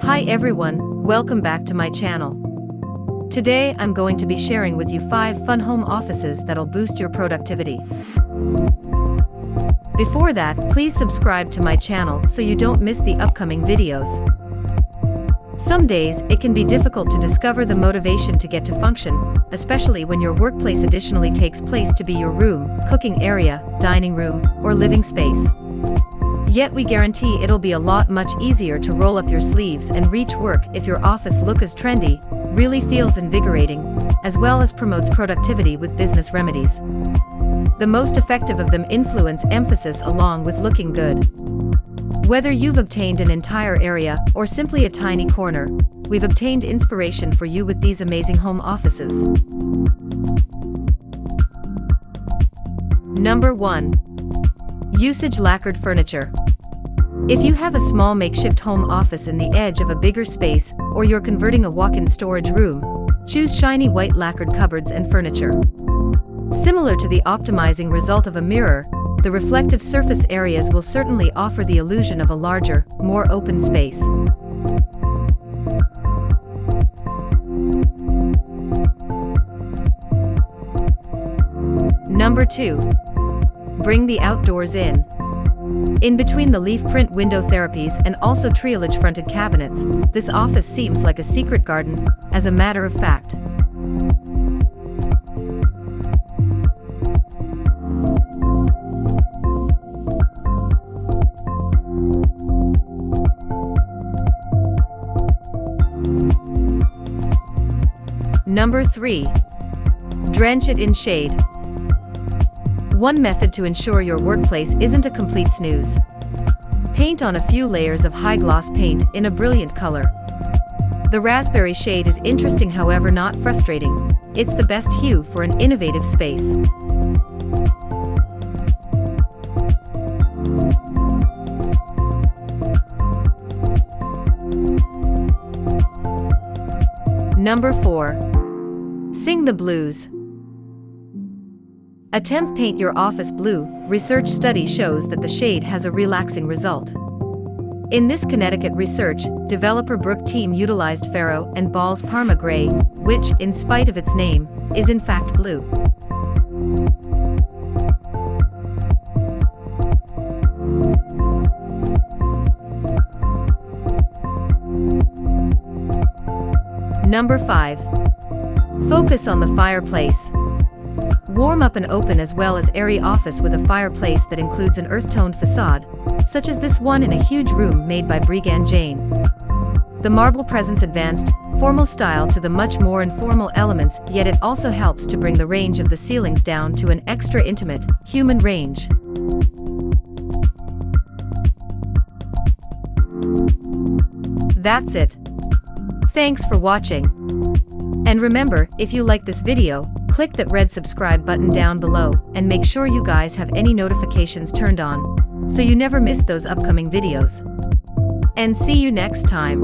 Hi everyone, welcome back to my channel. Today I'm going to be sharing with you 5 fun home offices that'll boost your productivity. Before that, please subscribe to my channel so you don't miss the upcoming videos. Some days, it can be difficult to discover the motivation to get to function, especially when your workplace additionally takes place to be your room, cooking area, dining room, or living space. Yet we guarantee it'll be a lot much easier to roll up your sleeves and reach work if your office look is trendy, really feels invigorating, as well as promotes productivity with business remedies. The most effective of them influence emphasis along with looking good. Whether you've obtained an entire area or simply a tiny corner, we've obtained inspiration for you with these amazing home offices. Number 1. Usage lacquered furniture. If you have a small makeshift home office in the edge of a bigger space, or you're converting a walk-in storage room, choose shiny white lacquered cupboards and furniture. Similar to the optimizing result of a mirror, the reflective surface areas will certainly offer the illusion of a larger, more open space. Number 2. Bring the outdoors in. In between the leaf print window therapies and also treillage fronted cabinets, this office seems like a secret garden, as a matter of fact. Number 3. Drench it in shade. One method to ensure your workplace isn't a complete snooze. Paint on a few layers of high-gloss paint in a brilliant color. The raspberry shade is interesting, however not frustrating. It's the best hue for an innovative space. Number 4. Sing the blues. Attempt paint your office blue. Research study shows that the shade has a relaxing result. In this Connecticut research, developer Brook team utilized Faro and Ball's Parma Gray, which, in spite of its name, is in fact blue. Number 5. Focus on the fireplace. Warm up an open as well as airy office with a fireplace that includes an earth-toned facade, such as this one in a huge room made by Bregan Jane. The marble presents advanced, formal style to the much more informal elements, yet it also helps to bring the range of the ceilings down to an extra intimate, human range. That's it. Thanks for watching. And remember, if you like this video, click that red subscribe button down below, and make sure you guys have any notifications turned on, so you never miss those upcoming videos. And see you next time.